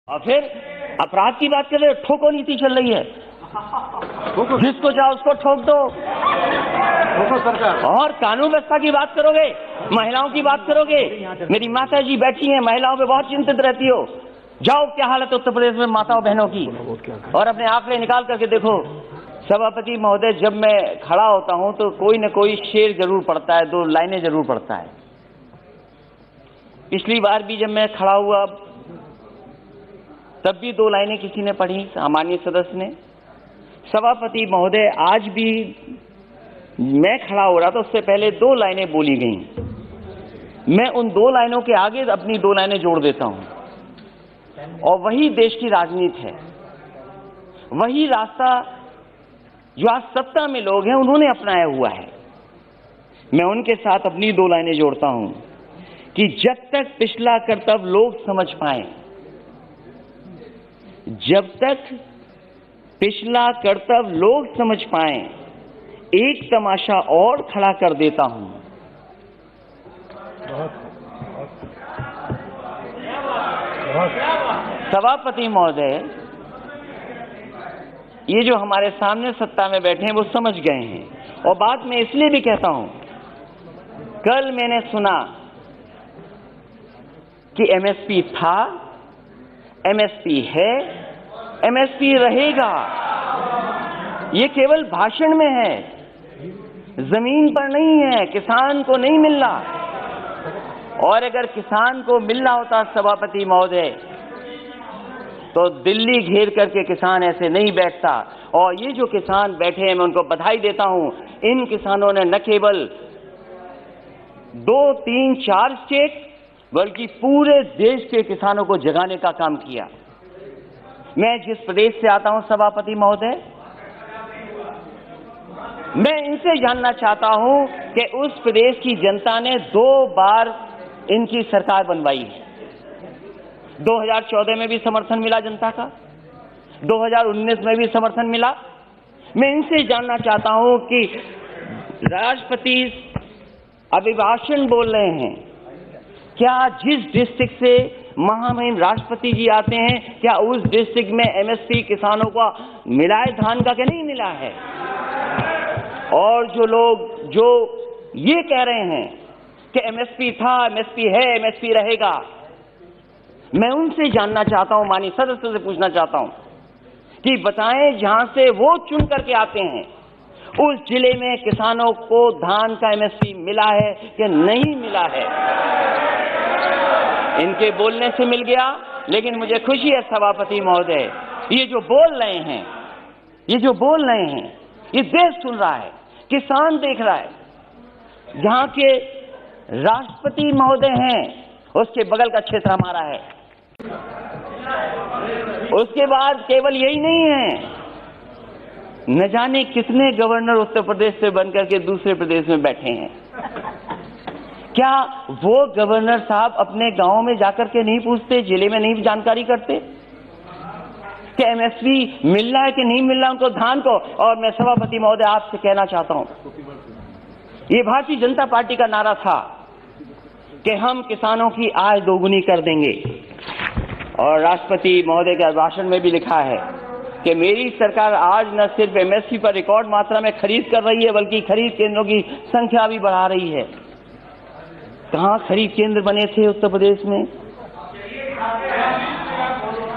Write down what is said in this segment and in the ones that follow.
और फिर अपराध की बात कर रहे हो, ठोको नीति चल रही है, जिसको चाहो उसको ठोक दो। और कानून व्यवस्था की बात करोगे, महिलाओं की बात करोगे। मेरी माता जी बैठी हैं, महिलाओं पे बहुत चिंतित रहती हो। जाओ क्या हालत है उत्तर प्रदेश में माताओं बहनों की, और अपने आंकड़े निकाल करके देखो। सभापति महोदय, जब मैं खड़ा होता हूं तो कोई न कोई शेर जरूर पढ़ता है, 2 लाइनें जरूर पढ़ता है। पिछली बार भी जब मैं खड़ा हुआ तब भी 2 लाइनें किसी ने पढ़ी, सामान्य सदस्य ने। सभापति महोदय, आज भी मैं खड़ा हो रहा था उससे पहले 2 लाइनें बोली गई। मैं उन 2 लाइनों के आगे अपनी 2 लाइनें जोड़ देता हूं, और वही देश की राजनीति है। वही रास्ता जो आज सत्ता में लोग हैं उन्होंने अपनाया हुआ है। मैं उनके साथ अपनी 2 लाइनें जोड़ता हूं कि जब तक पिछला कर्तव्य लोग समझ पाए, जब तक पिछला कर्तव्य लोग समझ पाए, एक तमाशा और खड़ा कर देता हूं। सभापति महोदय, ये जो हमारे सामने सत्ता में बैठे हैं वो समझ गए हैं, और बात मैं इसलिए भी कहता हूं, कल मैंने सुना कि एमएसपी था, एमएसपी है, एमएसपी रहेगा। ये केवल भाषण में है, जमीन पर नहीं है, किसान को नहीं मिल रहा। और अगर किसान को मिलना होता सभापति महोदय, तो दिल्ली घेर करके किसान ऐसे नहीं बैठता। और ये जो किसान बैठे हैं, मैं उनको बधाई देता हूं। इन किसानों ने न केवल 2, 3, 4 स्टेट बल्कि पूरे देश के किसानों को जगाने का काम किया। मैं जिस प्रदेश से आता हूं सभापति महोदय, मैं इनसे जानना चाहता हूं कि उस प्रदेश की जनता ने 2 बार इनकी सरकार बनवाई है। 2014 में भी समर्थन मिला जनता का, 2019 में भी समर्थन मिला। मैं इनसे जानना चाहता हूं कि राष्ट्रपति अभिभाषण बोल रहे हैं, क्या जिस डिस्ट्रिक्ट से महामहिम राष्ट्रपति जी आते हैं, क्या उस डिस्ट्रिक्ट में एमएसपी किसानों को मिला है धान का कि नहीं मिला है? और जो लोग जो ये कह रहे हैं कि एमएसपी था, एमएसपी है, एमएसपी रहेगा, मैं उनसे जानना चाहता हूं, माननीय सदस्य से पूछना चाहता हूं कि बताएं, जहां से वो चुन करके आते हैं उस जिले में किसानों को धान का एमएसपी मिला है कि नहीं मिला है? इनके बोलने से मिल गया, लेकिन मुझे खुशी है सभापति महोदय, ये जो बोल रहे हैं, ये जो बोल रहे हैं, ये देश सुन रहा है, किसान देख रहा है। जहां के राष्ट्रपति महोदय हैं उसके बगल का क्षेत्र हमारा है। उसके बाद केवल यही नहीं है, न जाने कितने गवर्नर उत्तर प्रदेश से बनकर के दूसरे प्रदेश में बैठे हैं। क्या वो गवर्नर साहब अपने गांव में जाकर के नहीं पूछते, जिले में नहीं जानकारी करते कि एमएसपी मिल रहा है कि नहीं मिल रहा उनको धान को? और मैं सभापति महोदय आपसे कहना चाहता हूं, ये भारतीय जनता पार्टी का नारा था कि हम किसानों की आय दोगुनी कर देंगे, और राष्ट्रपति महोदय के भाषण में भी लिखा है कि मेरी सरकार आज न सिर्फ एमएसपी पर रिकॉर्ड मात्रा में खरीद कर रही है, बल्कि खरीद केंद्रों की संख्या भी बढ़ा रही है। कहां खरीद केंद्र बने थे उत्तर प्रदेश में?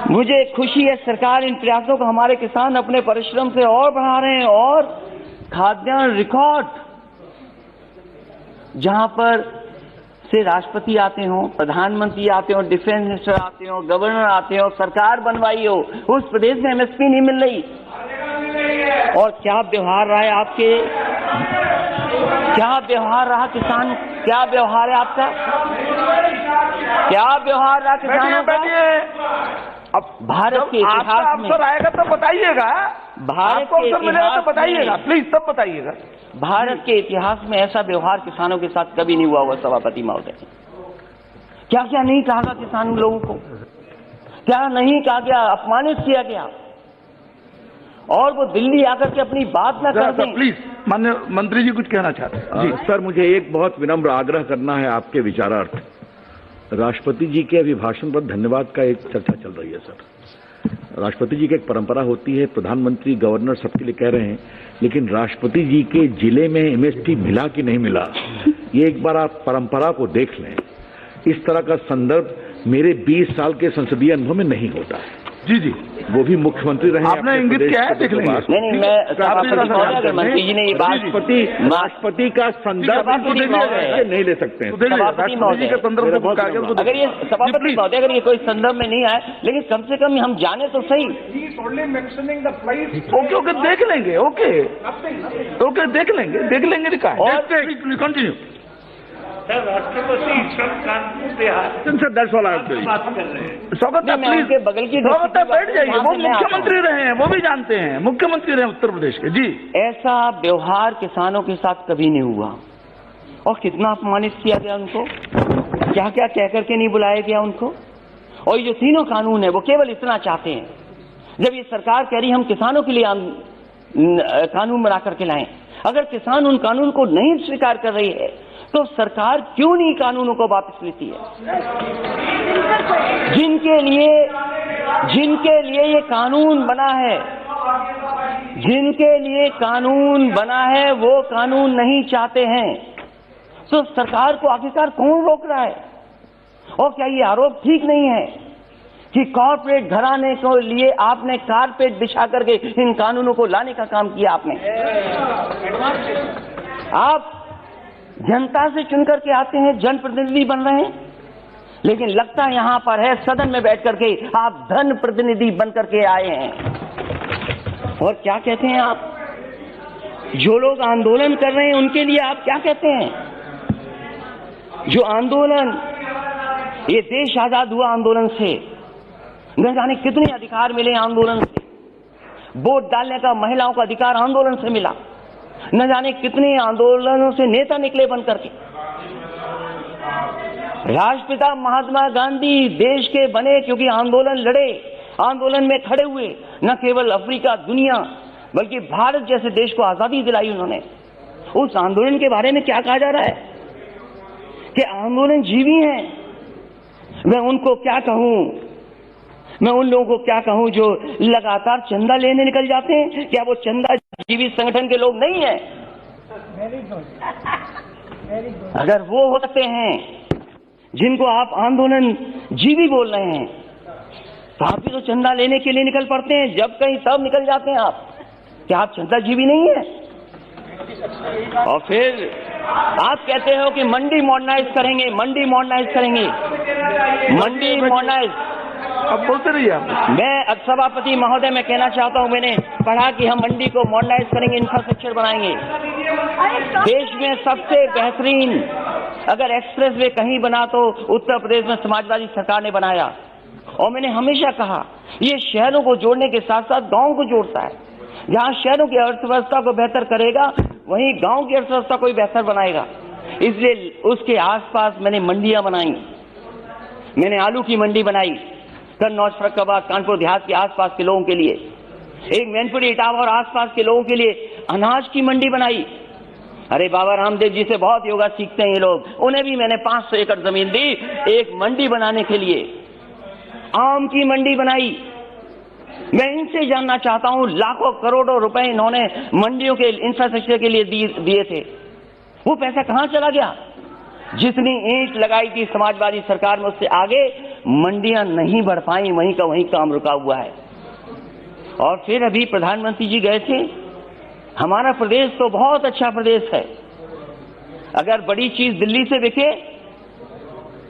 मुझे खुशी है सरकार इन प्रयासों को, हमारे किसान अपने परिश्रम से और बढ़ा रहे हैं। और खाद्यान्न रिकॉर्ड, जहां पर से राष्ट्रपति आते हो, प्रधानमंत्री आते हो, डिफेंस मिनिस्टर आते हो, गवर्नर आते हो, सरकार बनवाई हो, उस प्रदेश में एमएसपी नहीं मिल रही। और क्या व्यवहार रहा है आपके, क्या व्यवहार रहा किसान, क्या व्यवहार है आपका, क्या व्यवहार रहा किसानों का? अब भारत के इतिहास में आएगा तो बताइएगा, भारत के इतिहास तो बताइएगा, प्लीज तब बताइएगा। भारत के इतिहास में ऐसा व्यवहार किसानों के साथ कभी नहीं हुआ हुआ सभापति महोदय। क्या क्या नहीं कहा गया किसान लोगों को, क्या नहीं कहा गया, अपमानित किया गया, और वो दिल्ली आकर के अपनी बात ना कर दें। प्लीज माननीय मंत्री जी कुछ कहना चाहते हैं? जी सर, मुझे एक बहुत विनम्र आग्रह करना है आपके विचारार्थ। राष्ट्रपति जी के अभिभाषण पर धन्यवाद का एक चर्चा चल रही है सर। राष्ट्रपति जी की एक परंपरा होती है, प्रधानमंत्री गवर्नर सबके लिए कह रहे हैं, लेकिन राष्ट्रपति जी के जिले में एमएसपी मिला कि नहीं मिला, ये एक बार आप परंपरा को देख लें। इस तरह का संदर्भ मेरे 20 साल के संसदीय अनुभव में नहीं होता है। जी जी, वो भी मुख्यमंत्री रहे। आपने इंगित किया है, देख लेंगे। नहीं, मैं मंत्री जी ने ये बात राष्ट्रपति का संदर्भ नहीं ले सकते हैं। सभापति महोदय, अगर ये सभापति महोदय अगर ये कोई संदर्भ में नहीं आए, लेकिन कम से कम हम जाने तो सही। ओके, देख लेंगे। ओके, देख लेंगे लिखा है। और कंटिन्यू सर, राष्ट्रपति सब कानपुर बिहार सर 10 वाला बात कर रहे हैं। स्वागत है, उनके बगल की स्वागत है, बैठ जाइए। वो मुख्यमंत्री रहे हैं, वो भी जानते हैं, मुख्यमंत्री रहे उत्तर प्रदेश के। जी, ऐसा व्यवहार किसानों के साथ कभी नहीं हुआ और कितना अपमानित किया गया उनको, क्या क्या कह करके नहीं बुलाया गया उनको। और ये जो तीनों कानून है वो केवल इतना चाहते हैं, जब ये सरकार कह रही हम किसानों के लिए कानून बना करके लाएं, अगर किसान उन कानून को नहीं स्वीकार कर रही है तो सरकार क्यों नहीं कानूनों को वापस लेती है। जिनके लिए ये कानून बना है, जिनके लिए कानून बना है वो कानून नहीं चाहते हैं, तो सरकार को आखिरकार कौन रोक रहा है। और क्या ये आरोप ठीक नहीं है कि कॉर्पोरेट घराने को लिए आपने कारपेट बिछा करके इन कानूनों को लाने का काम किया आपने। आप जनता से चुनकर के आते हैं, जनप्रतिनिधि बन रहे हैं, लेकिन लगता यहां पर है सदन में बैठ करके आप धन प्रतिनिधि बन करके आए हैं। और क्या कहते हैं आप, जो लोग आंदोलन कर रहे हैं उनके लिए आप क्या कहते हैं। जो आंदोलन, ये देश आजाद हुआ आंदोलन से, न जाने कितने अधिकार मिले आंदोलन से। वोट डालने का महिलाओं का अधिकार आंदोलन से मिला, न जाने कितने आंदोलनों से नेता निकले बन करके। राष्ट्रपिता महात्मा गांधी देश के बने क्योंकि आंदोलन लड़े, आंदोलन में खड़े हुए, न केवल अफ्रीका, दुनिया, बल्कि भारत जैसे देश को आजादी दिलाई उन्होंने। उस आंदोलन के बारे में क्या कहा जा रहा है कि आंदोलन जीवी हैं। मैं उनको क्या कहूं, मैं उन लोगों को क्या कहूं जो लगातार चंदा लेने निकल जाते हैं, क्या वो चंदा जीवी संगठन के लोग नहीं है। अगर वो हो सकते हैं जिनको आप आंदोलन जीवी बोल रहे हैं, तो आप भी तो चंदा लेने के लिए निकल पड़ते हैं, जब कहीं तब निकल जाते हैं आप। क्या आप चंदा जीवी नहीं है। और फिर आप कहते हो कि मंडी मॉडर्नाइज करेंगे, मंडी मॉडर्नाइज करेंगे, मंडी मॉडर्नाइज। अब बोलते रहिए आप। मैं सभापति महोदय मैं कहना चाहता हूं, मैंने पढ़ा कि हम मंडी को मॉडर्नाइज करेंगे, इंफ्रास्ट्रक्चर बनाएंगे। देश में सबसे बेहतरीन अगर एक्सप्रेस वे कहीं बना तो उत्तर प्रदेश में समाजवादी सरकार ने बनाया। और मैंने हमेशा कहा ये शहरों को जोड़ने के साथ साथ गांव को जोड़ता है। जहां शहरों की अर्थव्यवस्था को बेहतर करेगा, वहीं गांव की अर्थव्यवस्था को भी बेहतर बनाएगा। इसलिए उसके आसपास मैंने मंडियां बनाई। मैंने आलू की मंडी बनाई कन्नौज, फर्रुखाबाद, कानपुर देहात के आसपास के लोगों के लिए। एक मैनपुरी, इटावा और आसपास के लोगों के लिए अनाज की मंडी बनाई। अरे बाबा रामदेव जी से बहुत योगा सीखते हैं ये लोग। उन्हें भी मैंने 500 एकड़ जमीन दी एक मंडी बनाने के लिए। आम की मंडी बनाई। मैं इनसे जानना चाहता हूं, लाखों करोड़ों रुपए इन्होंने मंडियों के इंफ्रास्ट्रक्चर के लिए दिए थे, वो पैसा कहां चला गया। जितनी ईंट लगाई थी समाजवादी सरकार में, उससे आगे मंडियां नहीं बढ़ पाई, वहीं का वहीं काम रुका हुआ है। और फिर अभी प्रधानमंत्री जी गए थे। हमारा प्रदेश तो बहुत अच्छा प्रदेश है। अगर बड़ी चीज दिल्ली से बिके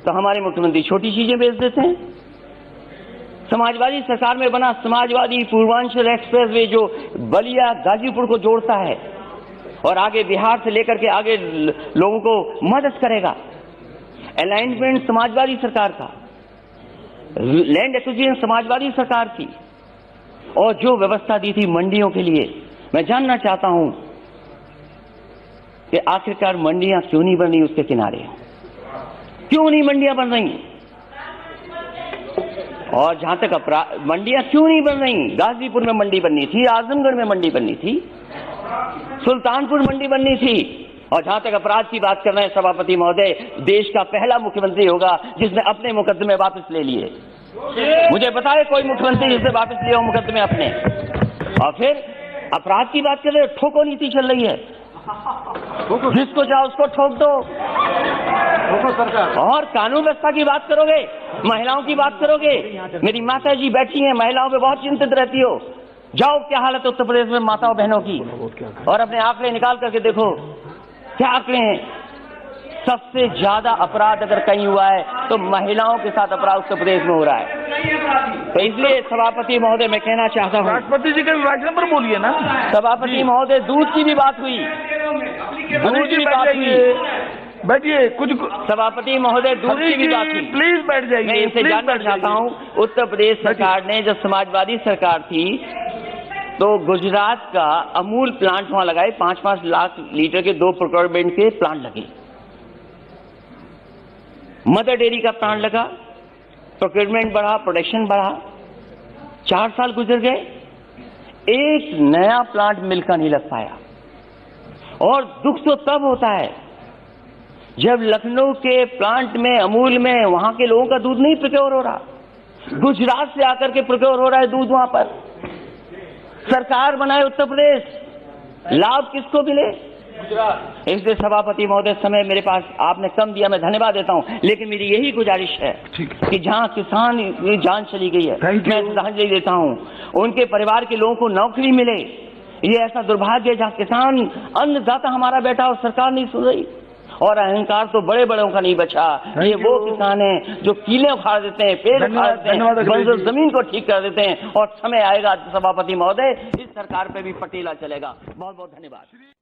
तो हमारे मुख्यमंत्री छोटी चीजें बेच देते हैं। समाजवादी सरकार में बना समाजवादी पूर्वांचल एक्सप्रेस वे जो बलिया गाजीपुर को जोड़ता है और आगे बिहार से लेकर के आगे लोगों को मदद करेगा। अलाइनमेंट समाजवादी सरकार का, लैंड एक्विजिशन समाजवादी सरकार की, और जो व्यवस्था दी थी मंडियों के लिए। मैं जानना चाहता हूं कि आखिरकार मंडियां क्यों नहीं बन रही, उसके किनारे क्यों नहीं मंडियां बन रही। और जहां तक मंडियां क्यों नहीं बन रही, गाजीपुर में मंडी बननी थी, आजमगढ़ में मंडी बननी थी, सुल्तानपुर मंडी बननी थी, और जहां तक अपराध की बात कर रहे हैं सभापति महोदय, देश का पहला मुख्यमंत्री होगा जिसने अपने मुकदमे वापस ले लिए। मुझे बताए कोई मुख्यमंत्री जिसने वापस लिए हो मुकदमे अपने। और फिर अपराध की बात कर रहे हो, ठोको नीति चल रही है, जिसको जाओ उसको ठोक दो। और कानून व्यवस्था की बात करोगे, महिलाओं की बात करोगे, मेरी माता जी बैठी हैं, महिलाओं पे बहुत चिंतित रहती हो। जाओ क्या हालत है उत्तर प्रदेश में माताओं बहनों की, और अपने आंकड़े निकाल करके देखो क्या आंकड़े हैं। सबसे ज्यादा अपराध अगर कहीं हुआ है तो महिलाओं के साथ अपराध उत्तर प्रदेश में हो रहा है। तो इसलिए सभापति महोदय मैं कहना चाहता हूँ, राष्ट्रपति जी के विभाजन पर बोलिए ना। सभापति महोदय दूध की भी बात हुई, दूध की बात हुई, बैठिए कुछ। सभापति महोदय दूध की भी बात हुई, प्लीज बैठ जाइए। मैं इनसे जानना चाहता हूँ, उत्तर प्रदेश सरकार ने जब समाजवादी सरकार थी तो गुजरात का अमूल प्लांट वहां लगाए, 5-5 लाख लीटर के 2 प्रोक्योरमेंट के प्लांट लगे। मदर डेयरी का प्लांट लगा, प्रोक्योरमेंट बढ़ा, प्रोडक्शन बढ़ा। 4 साल गुजर गए, एक नया प्लांट मिल का नहीं लग पाया। और दुख तो तब होता है जब लखनऊ के प्लांट में, अमूल में, वहां के लोगों का दूध नहीं प्रोक्योर हो रहा, गुजरात से आकर के प्रोक्योर हो रहा है दूध। वहां पर सरकार बनाए उत्तर प्रदेश, लाभ किसको मिले? इसलिए सभापति महोदय, समय मेरे पास आपने कम दिया, मैं धन्यवाद देता हूं, लेकिन मेरी यही गुजारिश है कि जहां किसान की जान चली गई है, मैं श्रद्धांजलि देता हूं, उनके परिवार के लोगों को नौकरी मिले। ये ऐसा दुर्भाग्य है जहां किसान अन्नदाता हमारा बैठा और सरकार नहीं सुन रही। और अहंकार तो बड़े बड़ों का नहीं बचा। ये वो किसान हैं जो कीले उखाड़ देते हैं, पेड़ उखाड़ देते हैं, बंजर जमीन को ठीक कर देते हैं। और समय आएगा सभापति महोदय, इस सरकार पे भी पटेला चलेगा। बहुत बहुत धन्यवाद।